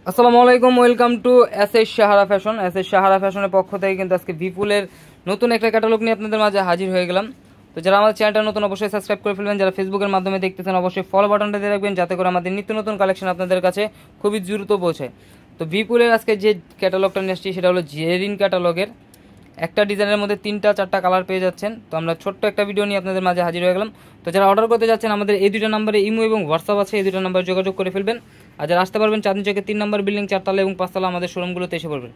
আসসালামু আলাইকুম, welcome to SS Sahara fashion. SS Sahara ফ্যাশনের পক্ষ থেকে কিন্তু আজকে বিপুলের নতুন একটা ক্যাটালগ নিয়ে আপনাদের মাঝে হাজির হয়ে গেলাম। তো যারা আমাদের চ্যানেলটা নতুন অবশ্যই সাবস্ক্রাইব করে ফেলবেন, যারা ফেসবুকের মাধ্যমে দেখতেছেন অবশ্যই ফলো বাটনটা দিয়ে রাখবেন যাতে করে আমাদের নিত্য নতুন কালেকশন আপনাদের কাছে খুবই দ্রুত পৌঁছায়। তো বিপুলের আজকে যে ক্যাটালগটা নিয়ে আসছি সেটা হলো জেরিন ক্যাটালগের। একটা ডিজাইনের মধ্যে 3-4টা কালার পেয়ে যাচ্ছেন। তো আমরা ছোট্ট একটা ভিডিও নিয়ে আপনাদের মাঝে হাজির হয়ে গেলাম। তো যারা অর্ডার করতে যাচ্ছেন আমাদের এই দুটো নাম্বারে ইমো এবং হোয়াটসঅ্যাপ আছে, এই দুটো নাম্বারে যোগাযোগ করে ফেলবেন। আর যারা আসতে পারবেন চাঁদনী চকের 3 নম্বর বিল্ডিং 4তলা এবং 5তলা আমাদের শোরুমগুলোতে এসে পড়বেন।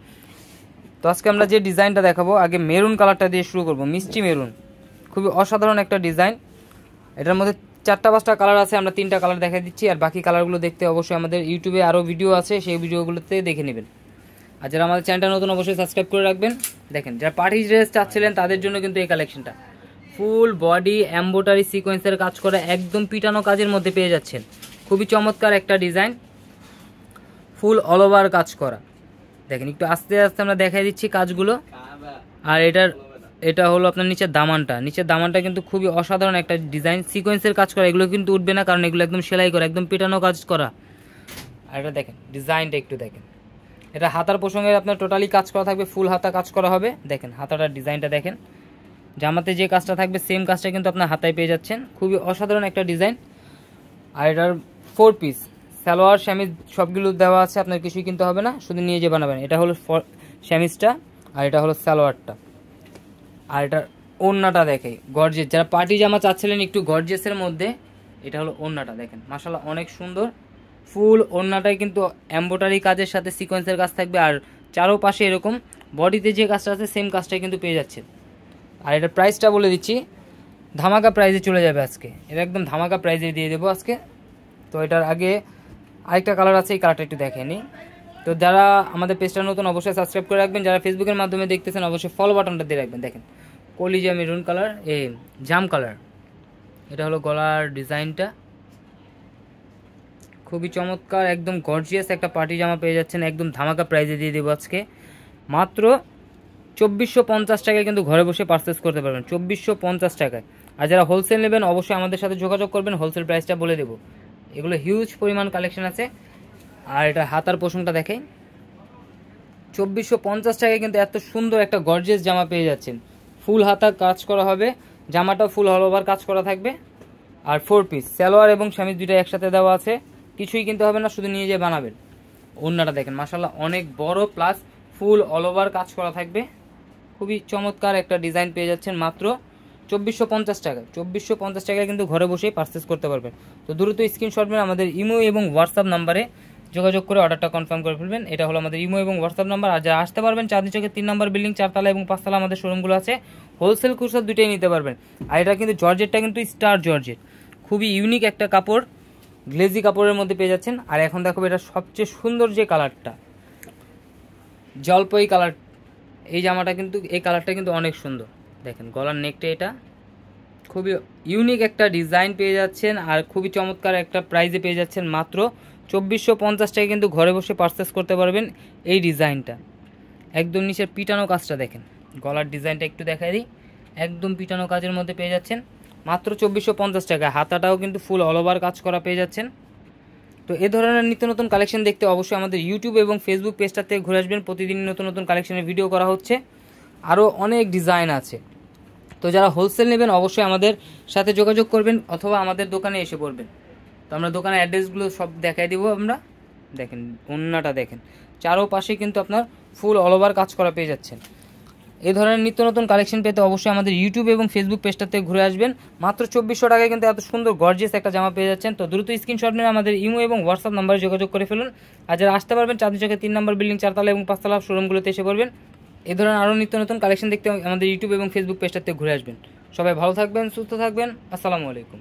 তো আজকে আমরা যে ডিজাইনটা দেখাবো, আগে মেরুন কালারটা দিয়ে শুরু করব। মিষ্টি মেরুন, খুবই অসাধারণ একটা ডিজাইন। এটার মধ্যে 4-5টা কালার আছে, আমরা 3টা কালার দেখা দিচ্ছি। আর বাকি কালারগুলো দেখতে অবশ্যই আমাদের ইউটিউবে আরও ভিডিও আছে, সেই ভিডিওগুলোতে দেখে নেবেন। আর যারা আমাদের চ্যানেলটা নতুন অবশ্যই সাবস্ক্রাইব করে রাখবেন। দেখেন, যারা পার্টি ড্রেস চাচ্ছিলেন তাদের জন্য কিন্তু এই কালেকশনটা ফুল বডি এমব্রয়ডারি সিকোয়েন্সের কাজ করা, একদম পিটানো কাজের মধ্যে পেয়ে যাচ্ছেন। খুবই চমৎকার একটা ডিজাইন, ফুল অল ওভার কাজ করা। দেখেন, একটু আস্তে আস্তে আমরা দেখাই দিচ্ছি কাজগুলো। আর এটা হলো আপনার নিচের দামানটা কিন্তু খুবই অসাধারণ একটা ডিজাইন, সিকোয়েন্সের কাজ করা। এগুলো কিন্তু উঠবে না, কারণ এগুলো একদম সেলাই করা, একদম পিটানো কাজ করা। আর এটা দেখেন, ডিজাইনটা একটু দেখেন। এটা হাতার প্রসঙ্গে আপনার টোটালি কাজ করা থাকবে, ফুল হাতা কাজ করা হবে। দেখেন হাতাটার ডিজাইনটা দেখেন, জামাতে যে কাজটা থাকবে সেম কাজটা কিন্তু আপনার হাতায় পেয়ে যাচ্ছেন। খুবই অসাধারণ একটা ডিজাইন। আর এটার 4 পিস সালোয়ার স্যামিজ সবগুলো দেওয়া আছে, আপনার কিছুই কিনতে হবে না, শুধু নিয়ে যে বানাবেন। এটা হলো স্যামিজটা, আর এটা হলো সালোয়ারটা। আর এটার ওড়নাটা দেখে গর্জিয়াস, যারা পার্টি জামা চাচ্ছিলেন একটু গর্জিয়াসের মধ্যে, এটা হলো ওড়নাটা। দেখেন মাশাআল্লাহ অনেক সুন্দর। ফুল ওড়নাটাই কিন্তু এমব্রয়ডারি কাজের সাথে সিকোয়েন্সের কাজ থাকবে। আর চারোপাশে এরকম বডিতে যে কাজটা আছে সেম কাজটাই কিন্তু পেয়ে যাচ্ছেন। আর এটার প্রাইসটা বলে দিচ্ছি, ধামাকা প্রাইজে চলে যাবে আজকে। এটা একদম ধামাকা প্রাইজে দিয়ে দেবো আজকে। তো এটার আগে আরেকটা কালার আছে, এই কালারটা একটু দেখেনি। তো যারা আমাদের পেজটা নতুন অবশ্যই সাবস্ক্রাইব করে রাখবেন, যারা ফেসবুকের মাধ্যমে দেখতেছেন অবশ্যই ফলো বাটনটা দিয়ে রাখবেন। দেখেন কলিজা মেরুন কালার, জাম কালার। এটা হলো গলার ডিজাইনটা, খুবই চমৎকার, একদম গর্জিয়াস একটা পার্টি জামা পেয়ে যাচ্ছেন। একদম ধামাকা প্রাইজে দিয়ে দেবো আজকে, মাত্র 2450 টাকায় কিন্তু ঘরে বসে পারচেস করতে পারবেন, 2450 টাকায়। আর যারা হোলসেল নেবেন অবশ্যই আমাদের সাথে যোগাযোগ করবেন, হোলসেল প্রাইসটা বলে দেবো। এগুলো হিউজ পরিমাণ কালেকশন আছে। আর এটা হাতার পোষণটা দেখে 2450 টাকায় কিন্তু এত সুন্দর একটা গর্জিয়াস জামা পেয়ে যাচ্ছেন। ফুল হাতা কাজ করা হবে, জামাটা ফুল অল ওভার কাজ করা থাকবে। আর 4 পিস সালোয়ার এবং স্যামিজ দুইটা একসাথে দেওয়া আছে, কিছুই কিনতে হবে না, শুধু নিয়ে যেয়ে বানাবেন। ওড়নাটা দেখেন মাশাআল্লাহ অনেক বড়, প্লাস ফুল অল ওভার কাজ করা থাকবে। খুবই চমৎকার একটা ডিজাইন পেয়ে যাচ্ছেন মাত্র 2450 টাকায়। 2450 টাকায় কিন্তু ঘরে বসেই পারচেস করতে পারবেন। তো দ্রুত স্ক্রিনশট মেরে আমাদের ইমো এবং হোয়াটসঅ্যাপ নাম্বারে যোগাযোগ করে অর্ডারটা কনফার্ম করে ফেলবেন। এটা হলো আমাদের ইমো এবং হোয়াটসঅ্যাপ নাম্বার। আর যারা আসতে পারবেন চাঁদনী চকের 3 নম্বর বিল্ডিং 4তলা এবং 5তলা আমাদের শোরুমগুলো আছে, হোলসেল খুচরা দুটোই নিতে পারবেন। আর এটা কিন্তু জর্জেটটা কিন্তু স্টার জর্জেট, খুবই ইউনিক একটা কাপড়, গ্লেজি কাপড়ের মধ্যে পেয়ে যাচ্ছেন। আর এখন দেখো এটা সবচেয়ে সুন্দর যে কালারটা, জলপাই কালার। এই জামাটা কিন্তু, এই কালারটা কিন্তু অনেক সুন্দর। দেখেন গলার নেকটা, এটা খুবই ইউনিক একটা ডিজাইন পেয়ে যাচ্ছেন। আর খুবই চমৎকার একটা প্রাইজে পেয়ে যাচ্ছেন, মাত্র 2450 টাকায় কিন্তু ঘরে বসে পারচেস করতে পারবেন এই ডিজাইনটা। একদম নিচের পিটানো কাজটা দেখেন, গলার ডিজাইনটা একটু দেখাই দিই, একদম পিটানো কাজের মধ্যে পেয়ে যাচ্ছেন মাত্র 2450 টাকা। হাতাটাও কিন্তু ফুল অল ওভার কাজ করা পেয়ে যাচ্ছেন। তো এ ধরনের নিত্য নতুন কালেকশন দেখতে অবশ্যই আমাদের ইউটিউব এবং ফেসবুক পেজটাতে ঘুরে আসবেন। প্রতিদিন নতুন নতুন কালেকশনের ভিডিও করা হচ্ছে, আরও অনেক ডিজাইন আছে। তো যারা হোলসেল নেবেন অবশ্যই আমাদের সাথে যোগাযোগ করবেন অথবা আমাদের দোকানে এসে পড়বেন। তো আমরা দোকানের অ্যাড্রেসগুলো সব দেখাই দিব আমরা। দেখেন ওন্নাটা দেখেন, চারোপাশে কিন্তু আপনার ফুল অল ওভার কাজ করা পেয়ে যাচ্ছেন। এই ধরনের নিত্য নতুন কালেকশন পেতে অবশ্যই আমাদের ইউটিউব এবং ফেসবুক পেজটাতে ঘুরে আসবেন। মাত্র 2400 টাকায় কিন্তু এত সুন্দর গর্জিয়াস একটা জামা পেয়ে যাচ্ছেন। তো দ্রুত স্ক্রিনশট নিয়ে আমাদের ইমো এবং হোয়াটসঅ্যাপ নাম্বারে যোগাযোগ করে ফেলুন। আর যারা আসতে পারবেন চাঁদনী চকের 3 নম্বর বিল্ডিং 4তলা এবং 5তলা শোরুমগুলোতে এসে পড়বেন। এই ধরনের আরও নিত্য নতুন কালেকশন দেখতে আমাদের ইউটিউব এবং ফেসবুক পেজটাতে ঘুরে আসবেন। সবাই ভালো থাকবেন, সুস্থ থাকবেন। আসসালামু আলাইকুম।